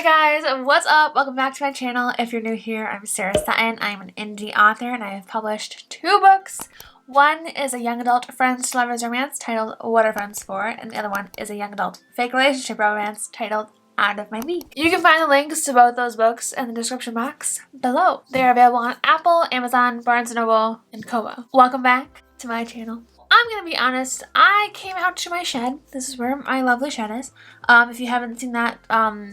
Hey guys, what's up? Welcome back to my channel. If you're new here, I'm Sarah Sutton. I'm an indie author and I have published 2 books. One is a young adult friends to lovers romance titled What Are Friends For? And the other one is a young adult fake relationship romance titled Out of My League. You can find the links to both those books in the description box below. They are available on Apple, Amazon, Barnes & Noble, and Kobo. Welcome back to my channel. I'm gonna be honest, I came out to my shed. This is where my lovely shed is. If you haven't seen that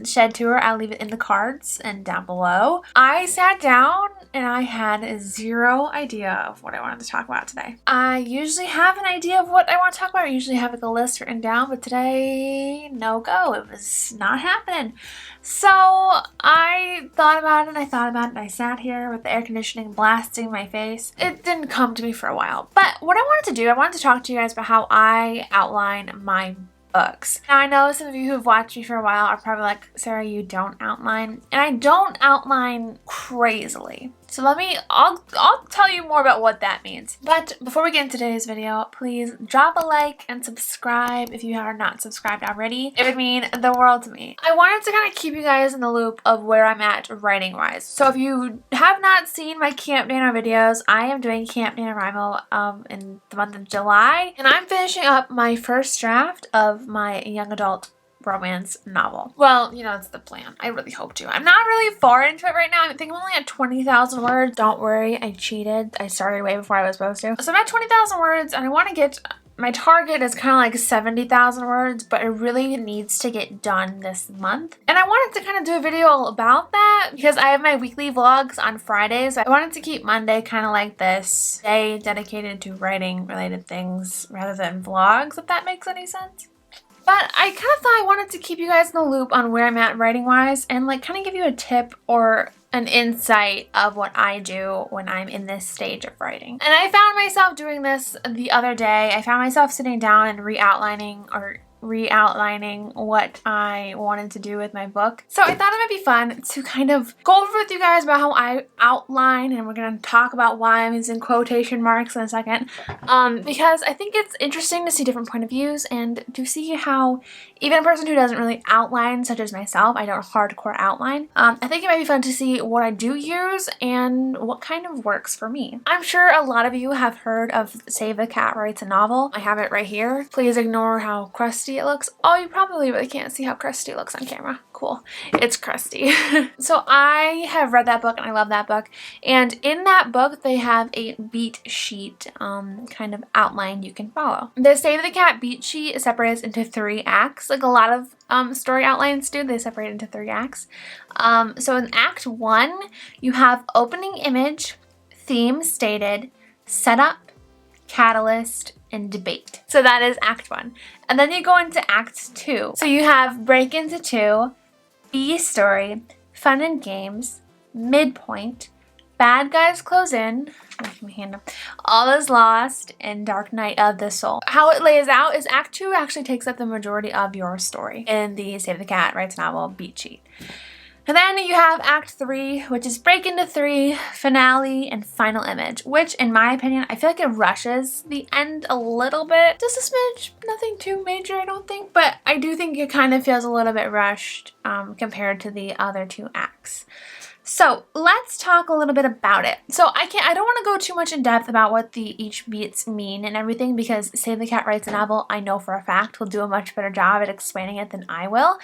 shed tour, I'll leave it in the cards and down below. I sat down and I had zero idea of what I wanted to talk about today. I usually have an idea of what I want to talk about. I usually have like a list written down, but today, no go. It was not happening. So I thought about it and I thought about it and I sat here with the air conditioning blasting my face. It didn't come to me for a while. But what I wanted to do, I wanted to talk to you guys about how I outline my books. Now I know some of you who've watched me for a while are probably like, Sarah, you don't outline. And I don't outline crazily. So I'll tell you more about what that means. But before we get into today's video, please drop a like and subscribe if you are not subscribed already. It would mean the world to me. I wanted to kind of keep you guys in the loop of where I'm at writing wise. So if you have not seen my Camp Nano videos, I am doing Camp NaNoWriMo in the month of July. And I'm finishing up my first draft of my young adult romance novel. Well, you know, it's the plan. I really hope to. I'm not really far into it right now. I think I'm only at 20,000 words. Don't worry, I cheated. I started way before I was supposed to. So I'm at 20,000 words and I want to get, my target is kind of like 70,000 words, but it really needs to get done this month. And I wanted to kind of do a video about that because I have my weekly vlogs on Fridays. I wanted to keep Monday kind of like this day dedicated to writing related things rather than vlogs, if that makes any sense. But I kind of thought I wanted to keep you guys in the loop on where I'm at writing-wise and like kind of give you a tip or an insight of what I do when I'm in this stage of writing. And I found myself doing this the other day. I found myself sitting down and re-outlining what I wanted to do with my book. So I thought it might be fun to kind of go over with you guys about how I outline, and we're going to talk about why I'm using quotation marks in a second, because I think it's interesting to see different point of views and to see how even a person who doesn't really outline, such as myself, I don't hardcore outline, I think it might be fun to see what I do use and what kind of works for me. I'm sure a lot of you have heard of Save the Cat Writes a Novel. I have it right here. Please ignore how crusty it looks. Oh, you probably really can't see how crusty it looks on camera. Cool. It's crusty. So I have read that book and I love that book. And in that book, they have a beat sheet kind of outline you can follow. The Save the Cat beat sheet separates into 3 acts. Like a lot of story outlines do, they separate into 3 acts. So in Act 1, you have opening image, theme stated, setup, catalyst, and debate. So that is Act 1. And then you go into Act 2. So you have break into 2, B story, fun and games, midpoint, bad guys close in, all is lost, and dark night of the soul. How it lays out is Act 2 actually takes up the majority of your story in the Save the Cat Writes a Novel beat sheet. And then you have Act 3, which is break into 3, finale, and final image, which in my opinion, I feel like it rushes the end a little bit. Just a smidge, nothing too major, I don't think, but I do think it kind of feels a little bit rushed compared to the other 2 acts. So let's talk a little bit about it. So I don't want to go too much in depth about what each beats mean and everything because Save the Cat Writes a Novel, I know for a fact, will do a much better job at explaining it than I will.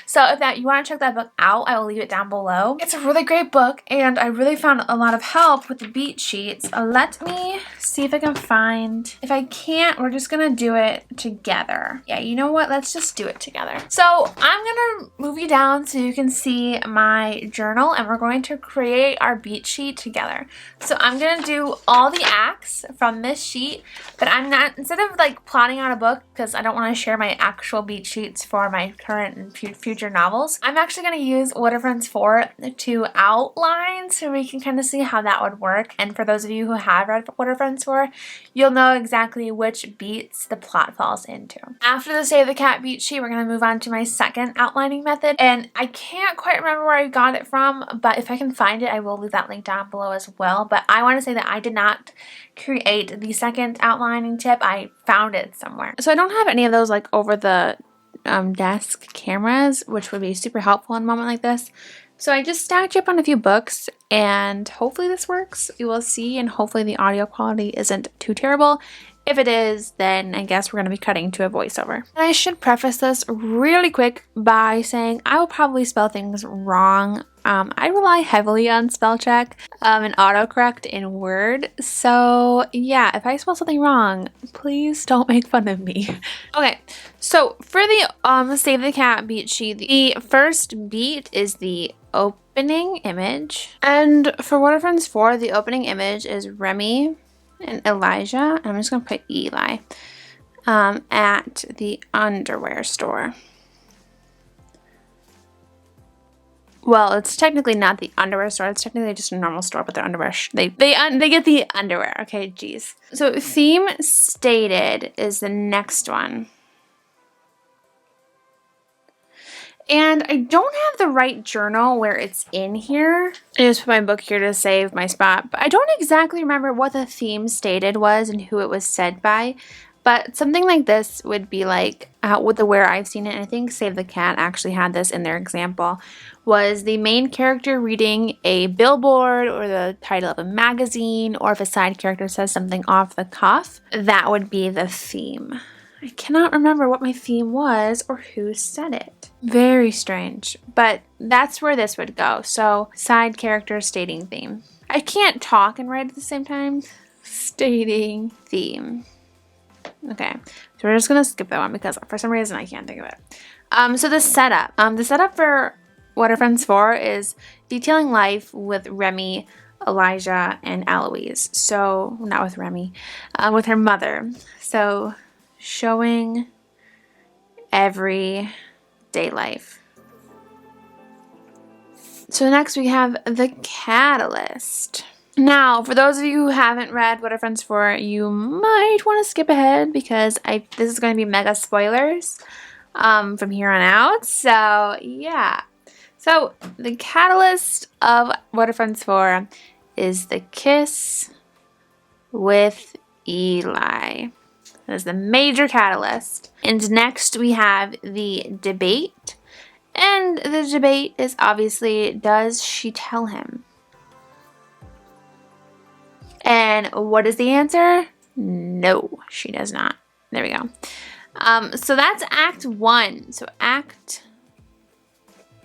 So if you want to check that book out, I will leave it down below. It's a really great book and I really found a lot of help with the beat sheets. Let me see if I can find, if I can't, we're just going to do it together. Yeah, you know what? Let's just do it together. So I'm going to move you down so you can see my journal and we're going to create our beat sheet together. So I'm going to do all the acts from this sheet, but I'm not, instead of like plotting out a book, because I don't want to share my actual beat sheets for my current and future novels, I'm actually going to use What Are Friends For to outline so we can kind of see how that would work. And for those of you who have read What Are Friends For, you'll know exactly which beats the plot falls into. After the Save the Cat beat sheet, we're going to move on to my second outlining method, and I can't quite remember where I got it from, but if I can find it, I will leave that link down below as well. But I want to say that I did not create the second outlining tip. I found it somewhere. So I don't have any of those like over the desk cameras, which would be super helpful in a moment like this. So I just stacked you up on a few books, and hopefully this works. You will see, and hopefully the audio quality isn't too terrible. If it is, then I guess we're going to be cutting to a voiceover. And I should preface this really quick by saying I will probably spell things wrong. I rely heavily on spell check and autocorrect in Word. So yeah, if I spell something wrong, please don't make fun of me. Okay, so for the Save the Cat beat sheet, the first beat is the opening image. And for What Are Friends For, the opening image is Remy and Elijah, I'm just going to put Eli, at the underwear store. Well, it's technically not the underwear store. It's technically just a normal store, but their underwear, they get the underwear. Okay, geez. So theme stated is the next one. And I don't have the right journal where it's in here. I just put my book here to save my spot. But I don't exactly remember what the theme stated was and who it was said by. But something like this would be like, with the where I've seen it, and I think Save the Cat actually had this in their example, was the main character reading a billboard or the title of a magazine, or if a side character says something off the cuff, that would be the theme. I cannot remember what my theme was or who said it. Very strange, but that's where this would go. So side character stating theme. I can't talk and write at the same time. Stating theme. Okay, so we're just gonna skip that one because for some reason I can't think of it. So the setup. The setup for What Are Friends For is detailing life with Remy, Elijah, and Eloise. So not with Remy, with her mother. So showing everyday life. So next we have the catalyst. Now, for those of you who haven't read What Are Friends For, you might want to skip ahead because this is going to be mega spoilers from here on out. So yeah. So the catalyst of What Are Friends For is the kiss with Eli. That is the major catalyst. And next we have the debate. And the debate is obviously, does she tell him? And what is the answer? No, she does not. There we go. So that's Act 1. So Act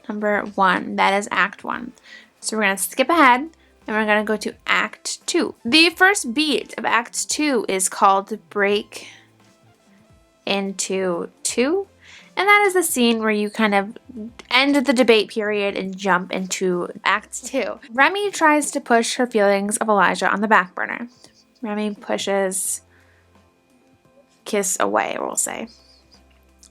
number 1. That is Act 1. So we're going to skip ahead and we're going to go to Act 2. The first beat of Act 2 is called Break Into 2. And that is the scene where you kind of end the debate period and jump into Act 2. Remy tries to push her feelings of Elijah on the back burner. Remy pushes kiss away, we'll say.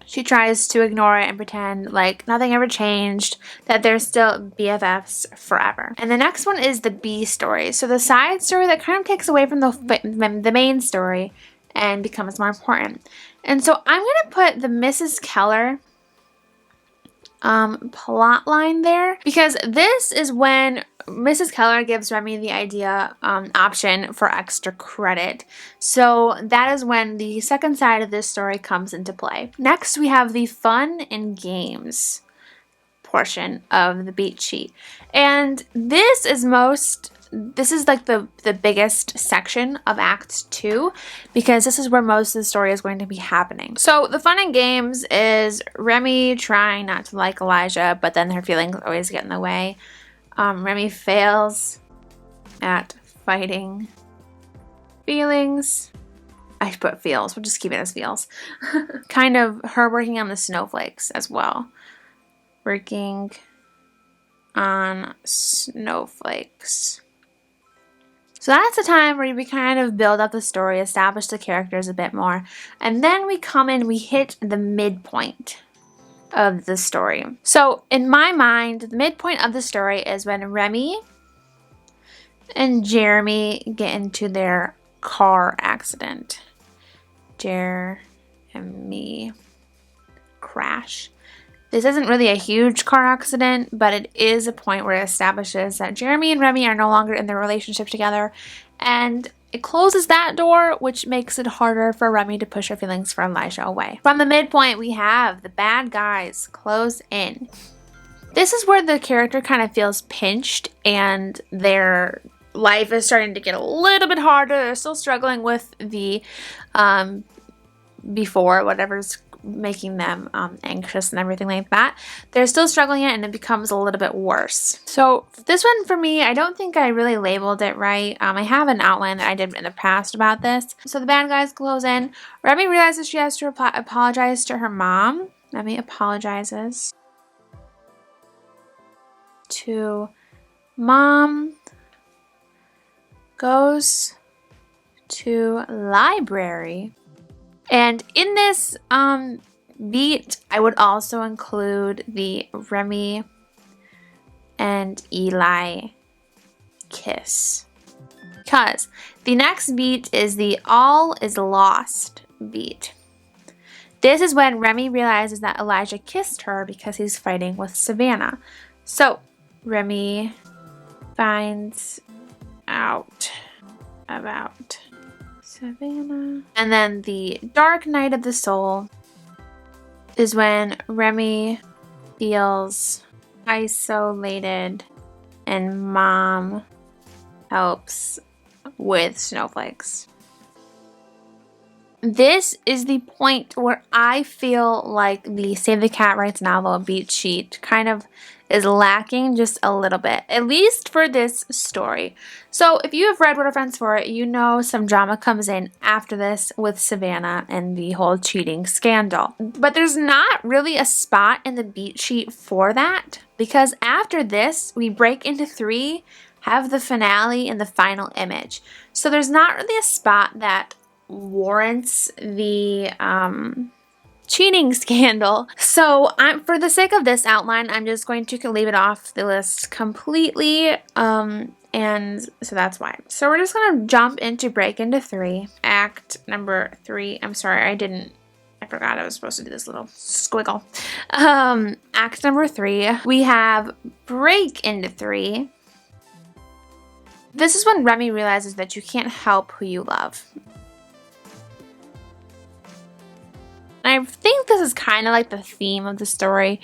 She tries to ignore it and pretend like nothing ever changed, that they're still BFFs forever. And the next one is the B story. So the side story that kind of takes away from the main story and becomes more important. And so I'm going to put the Mrs. Keller plot line there because this is when Mrs. Keller gives Remy the idea option for extra credit. So that is when the second side of this story comes into play. Next, we have the fun and games portion of the beat sheet. And this is like the biggest section of Act 2 because this is where most of the story is going to be happening. So the fun and games is Remy trying not to like Elijah, but then her feelings always get in the way. Remy fails at fighting feelings. I put feels. We'll just keep it as feels. Kind of her working on the snowflakes as well. Working on snowflakes. So that's the time where we kind of build up the story, establish the characters a bit more, and then we come in, we hit the midpoint of the story. So in my mind, the midpoint of the story is when Remy and Jeremy get into their car accident. Jeremy crash. This isn't really a huge car accident, but it is a point where it establishes that Jeremy and Remy are no longer in their relationship together and it closes that door, which makes it harder for Remy to push her feelings for Elijah away. From the midpoint, we have the bad guys close in. This is where the character kind of feels pinched and their life is starting to get a little bit harder. They're still struggling with the before, whatever's making them anxious and everything like that. They're still struggling it, and it becomes a little bit worse. So this one for me, I don't think I really labeled it right. I have an outline that I did in the past about this. So the bad guys close in. Remy realizes she has to apologize to her mom. Remy apologizes to mom, goes to library. And in this beat, I would also include the Remy and Eli kiss. Because the next beat is the all is lost beat. This is when Remy realizes that Elijah kissed her because he's fighting with Savannah. So Remy finds out about Savannah. And then the dark night of the soul is when Remy feels isolated and mom helps with snowflakes. This is the point where I feel like the Save the Cat Writes Novel beat sheet kind of is lacking just a little bit, at least for this story. So if you have read What Are Friends For, you know some drama comes in after this with Savannah and the whole cheating scandal. But there's not really a spot in the beat sheet for that, because after this, we break into 3, have the finale and the final image. So there's not really a spot that warrants the cheating scandal. So for the sake of this outline, I'm just going to leave it off the list completely. And so that's why. So we're just going to jump into break into 3. Act number 3. I'm sorry, I forgot I was supposed to do this little squiggle. Act number 3. We have break into 3. This is when Remy realizes that you can't help who you love. And I think this is kind of like the theme of the story,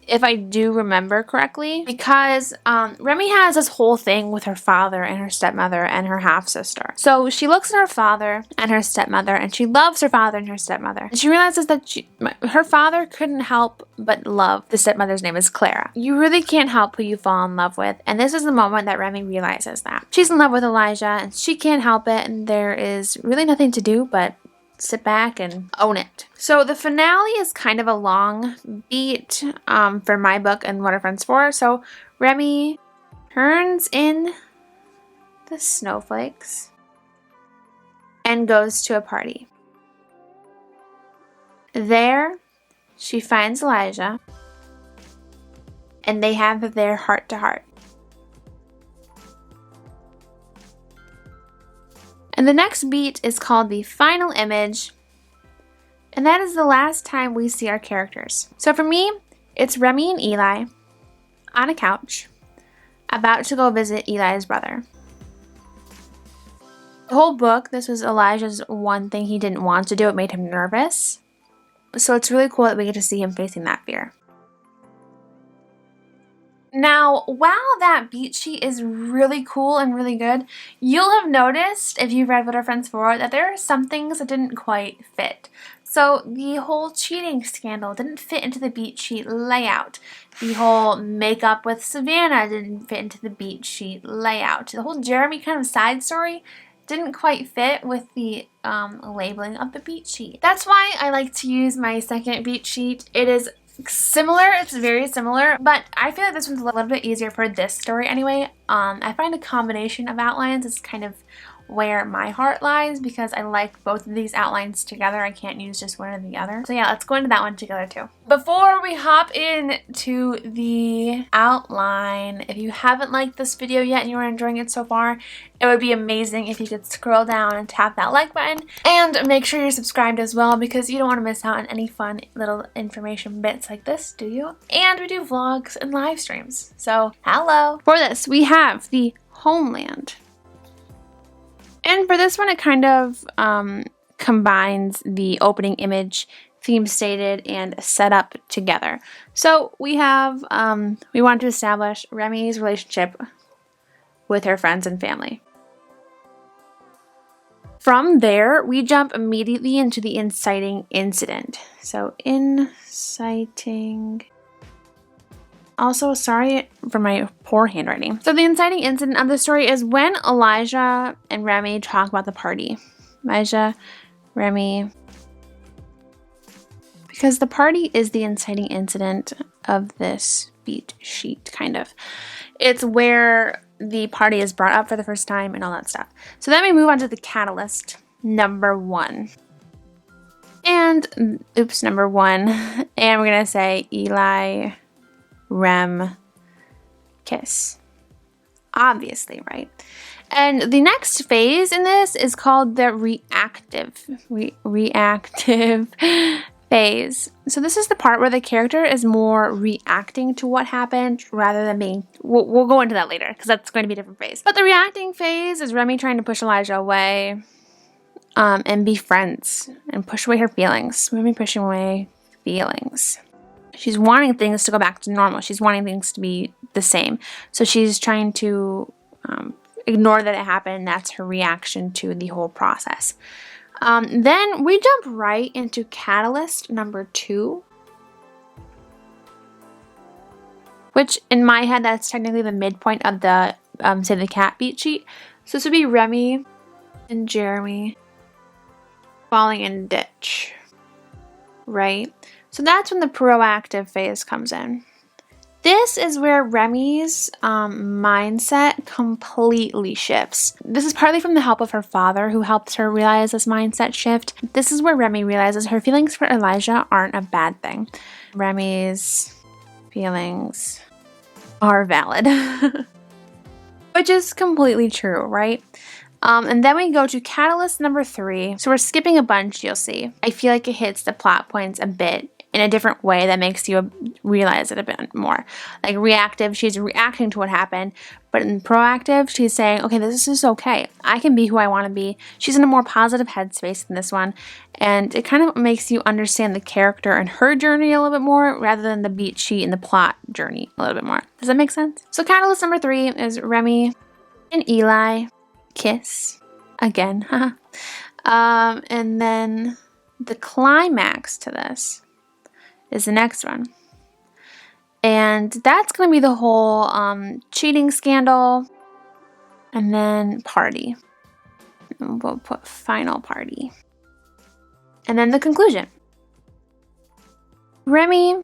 if I do remember correctly, because Remy has this whole thing with her father and her stepmother and her half-sister. So she looks at her father and her stepmother, and she loves her father and her stepmother. And she realizes that her father couldn't help but love the stepmother's name is Clara. You really can't help who you fall in love with, and this is the moment that Remy realizes that. She's in love with Elijah, and she can't help it, and there is really nothing to do but sit back and own it. So the finale is kind of a long beat for my book and What Are Friends For. So Remy turns in the snowflakes and goes to a party. There she finds Elijah and they have their heart-to-heart. And the next beat is called the final image, and that is the last time we see our characters. So for me, it's Remy and Eli on a couch, about to go visit Eli's brother. The whole book, this was Elijah's one thing he didn't want to do. It made him nervous. So it's really cool that we get to see him facing that fear. Now, while that beat sheet is really cool and really good, you'll have noticed, if you've read What Are Friends For, that there are some things that didn't quite fit. So the whole cheating scandal didn't fit into the beat sheet layout. The whole makeup with Savannah didn't fit into the beat sheet layout. The whole Jeremy kind of side story didn't quite fit with the labeling of the beat sheet. That's why I like to use my second beat sheet. It is similar, it's very similar, but I feel like this one's a little bit easier for this story anyway. I find a combination of outlines is kind of where my heart lies, because I like both of these outlines together. I can't use just one or the other. So yeah, let's go into that one together too. Before we hop into the outline, if you haven't liked this video yet and you are enjoying it so far, it would be amazing if you could scroll down and tap that like button, and make sure you're subscribed as well, because you don't want to miss out on any fun little information bits like this, do you? And we do vlogs and live streams. So hello! For this, we have the Homeland And for this one, it kind of combines the opening image, theme stated, and setup together. So we have, we want to establish Remy's relationship with her friends and family. From there, we jump immediately into the inciting incident. So inciting... Also, sorry for my poor handwriting. So the inciting incident of the story is when Elijah and Remy talk about the party. Elijah, Remy... Because the party is the inciting incident of this beat sheet, kind of. It's where the party is brought up for the first time and all that stuff. So then we move on to the catalyst, number 1. And, oops, number 1. And we're going to say Eli, Rem, kiss. Obviously, right? And the next phase in this is called the reactive phase. So this is the part where the character is more reacting to what happened rather than being... We'll go into that later because that's going to be a different phase. But the reacting phase is Remy trying to push Elijah away and be friends and push away her feelings. Remy pushing away feelings. She's wanting things to go back to normal. She's wanting things to be the same. So she's trying to ignore that it happened. That's her reaction to the whole process. Then we jump right into catalyst number 2, which in my head, that's technically the midpoint of the, say, the cat beat sheet. So this would be Remy and Jeremy falling in a ditch, right? So that's when the proactive phase comes in. This is where Remy's mindset completely shifts. This is partly from the help of her father, who helps her realize this mindset shift. This is where Remy realizes her feelings for Elijah aren't a bad thing. Remy's feelings are valid. Which is completely true, right? And then we go to catalyst number 3. So we're skipping a bunch, you'll see. I feel like it hits the plot points a bit in a different way that makes you realize it a bit more. Like reactive, she's reacting to what happened, but in proactive, she's saying, okay, this is okay. I can be who I want to be. She's in a more positive headspace than this one, and it kind of makes you understand the character and her journey a little bit more rather than the beat sheet and the plot journey a little bit more. Does that make sense? So catalyst number 3 is Remy and Eli kiss again. And then the climax to this is the next one. And that's going to be the whole cheating scandal and then party. And we'll put final party. And then the conclusion. Remy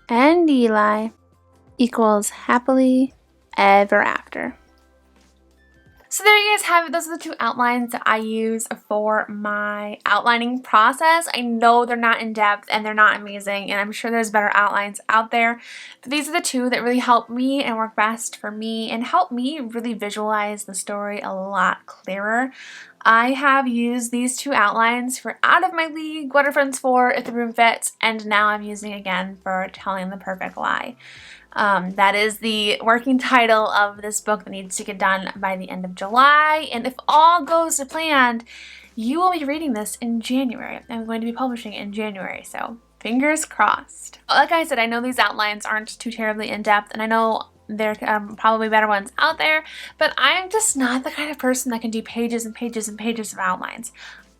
and Eli equals happily ever after. So there you guys have it. Those are the 2 outlines that I use for my outlining process. I know they're not in depth and they're not amazing, and I'm sure there's better outlines out there. But these are the 2 that really help me and work best for me and help me really visualize the story a lot clearer. I have used these 2 outlines for Out of My League, What Are Friends For, If the Room Fits, and now I'm using again for Telling the Perfect Lie. That is the working title of this book that needs to get done by the end of July. And if all goes to plan, you will be reading this in January. I'm going to be publishing it in January, so fingers crossed. Like I said, I know these outlines aren't too terribly in-depth, and I know there are probably better ones out there, but I'm just not the kind of person that can do pages and pages and pages of outlines.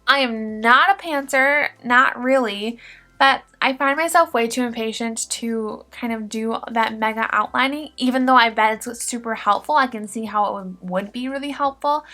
I am not a pantser, not really. But I find myself way too impatient to kind of do that mega outlining, even though I bet it's super helpful. I can see how it would be really helpful.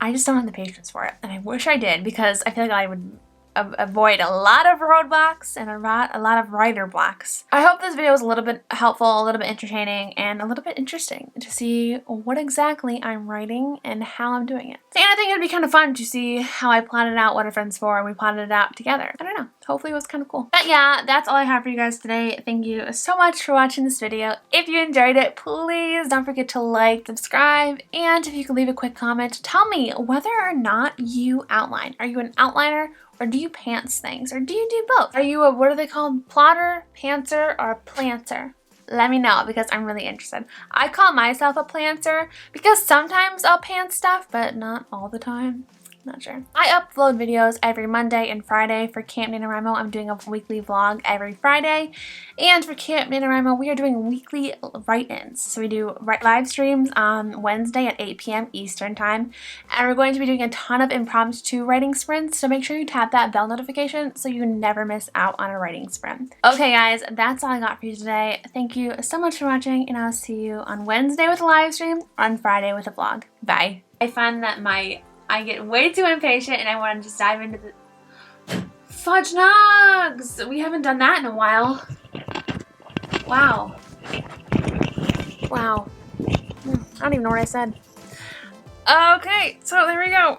I just don't have the patience for it, and I wish I did, because I feel like I would avoid a lot of roadblocks and a lot of writer blocks. I hope this video was a little bit helpful, a little bit entertaining, and a little bit interesting to see what exactly I'm writing and how I'm doing it. And I think it'd be kind of fun to see how I plotted out What Are Friends For, and we plotted it out together. I don't know. Hopefully it was kind of cool. But yeah, that's all I have for you guys today. Thank you so much for watching this video. If you enjoyed it, please don't forget to like, subscribe, and if you could leave a quick comment, tell me whether or not you outline. Are you an outliner? Or do you pants things? Or do you do both? Are you a, what are they called? Plotter, pantser, or a planter? Let me know, because I'm really interested. I call myself a planter because sometimes I'll pant stuff, but not all the time. Not sure. I upload videos every Monday and Friday. For Camp NaNoWriMo, I'm doing a weekly vlog every Friday. And for Camp NaNoWriMo, we are doing weekly write-ins. So we do live streams on Wednesday at 8 p.m. Eastern Time. And we're going to be doing a ton of impromptu writing sprints. So make sure you tap that bell notification so you never miss out on a writing sprint. Okay guys, that's all I got for you today. Thank you so much for watching, and I'll see you on Wednesday with a live stream, or on Friday with a vlog. Bye. I find that I get way too impatient and I want to just dive into the fudge nugs. We haven't done that in a while. Wow. Wow. I don't even know what I said. Okay, so there we go.